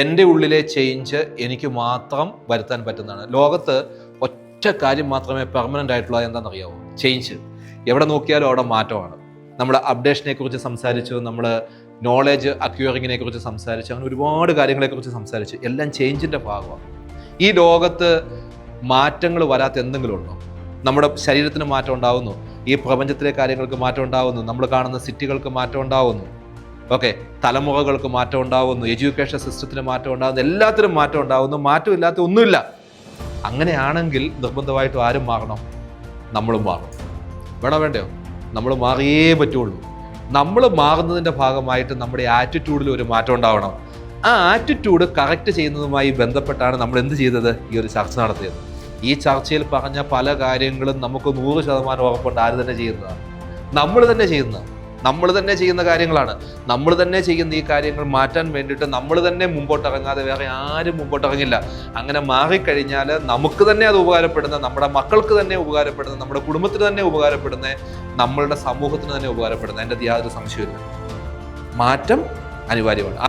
എൻ്റെ ഉള്ളിലെ ചേഞ്ച് എനിക്ക് മാത്രം വരുത്താൻ പറ്റുന്നതാണ്. ലോകത്ത് ഒറ്റ കാര്യം മാത്രമേ പെർമനൻ്റ് ആയിട്ടുള്ളത് എന്താണെന്നറിയാമോ? ചേഞ്ച്. എവിടെ നോക്കിയാലും അവിടെ മാറ്റമാണ്. നമ്മൾ അപ്ഡേഷനെ കുറിച്ച് സംസാരിച്ചു, നമ്മൾ നോളേജ് അക്വയറിങ്ങിനെ കുറിച്ച് സംസാരിച്ചു, അങ്ങനെ ഒരുപാട് കാര്യങ്ങളെക്കുറിച്ച് സംസാരിച്ചു. എല്ലാം ചേഞ്ചിൻ്റെ ഭാഗമാണ്. ഈ ലോകത്ത് മാറ്റങ്ങൾ വരാത്ത എന്തെങ്കിലും ഉണ്ടോ? നമ്മുടെ ശരീരത്തിന് മാറ്റം ഉണ്ടാവുന്നു, ഈ പ്രപഞ്ചത്തിലെ കാര്യങ്ങൾക്ക് മാറ്റം ഉണ്ടാവുന്നു, നമ്മൾ കാണുന്ന സിറ്റികൾക്ക് മാറ്റം ഉണ്ടാവുന്നു, ഓക്കെ, തലമുറകൾക്ക് മാറ്റം ഉണ്ടാവുന്നു, എഡ്യൂക്കേഷൻ സിസ്റ്റത്തിന് മാറ്റം ഉണ്ടാകുന്നു, എല്ലാത്തിനും മാറ്റം ഉണ്ടാവുന്നു. മാറ്റമില്ലാത്ത ഒന്നുമില്ല. അങ്ങനെയാണെങ്കിൽ നിർബന്ധമായിട്ടും ആരും മാറണം? നമ്മളും മാറണം. വേണോ വേണ്ടയോ? നമ്മൾ മാറിയേ പറ്റുള്ളൂ. നമ്മൾ മാറുന്നതിൻ്റെ ഭാഗമായിട്ട് നമ്മുടെ ആറ്റിറ്റ്യൂഡിൽ ഒരു മാറ്റം ഉണ്ടാവണം. ആ ആറ്റിറ്റ്യൂഡ് കറക്റ്റ് ചെയ്യുന്നതുമായി ബന്ധപ്പെട്ടാണ് നമ്മൾ എന്ത് ചെയ്തത്? ഈ ഒരു ചർച്ച നടത്തിയത്. ഈ ചർച്ചയിൽ പറഞ്ഞ പല കാര്യങ്ങളും നമുക്ക് 100% ഉറപ്പുണ്ട് ആര് തന്നെ ചെയ്യുന്നതാണ്. നമ്മൾ തന്നെ ചെയ്യുന്ന കാര്യങ്ങളാണ്. നമ്മൾ തന്നെ ചെയ്യുന്ന ഈ കാര്യങ്ങൾ മാറ്റാൻ വേണ്ടിയിട്ട് നമ്മൾ തന്നെ മുമ്പോട്ടിറങ്ങാതെ വേറെ ആരും മുമ്പോട്ടിറങ്ങില്ല. അങ്ങനെ മാറിക്കഴിഞ്ഞാൽ നമുക്ക് തന്നെ അത് ഉപകാരപ്പെടുന്ന, നമ്മുടെ മക്കൾക്ക് തന്നെ ഉപകാരപ്പെടുന്ന, നമ്മുടെ കുടുംബത്തിന് തന്നെ ഉപകാരപ്പെടുന്ന, നമ്മളുടെ സമൂഹത്തിന് തന്നെ ഉപകാരപ്പെടുന്ന, എൻ്റെ യാതൊരു സംശയമില്ല. മാറ്റം അനിവാര്യമാണ്.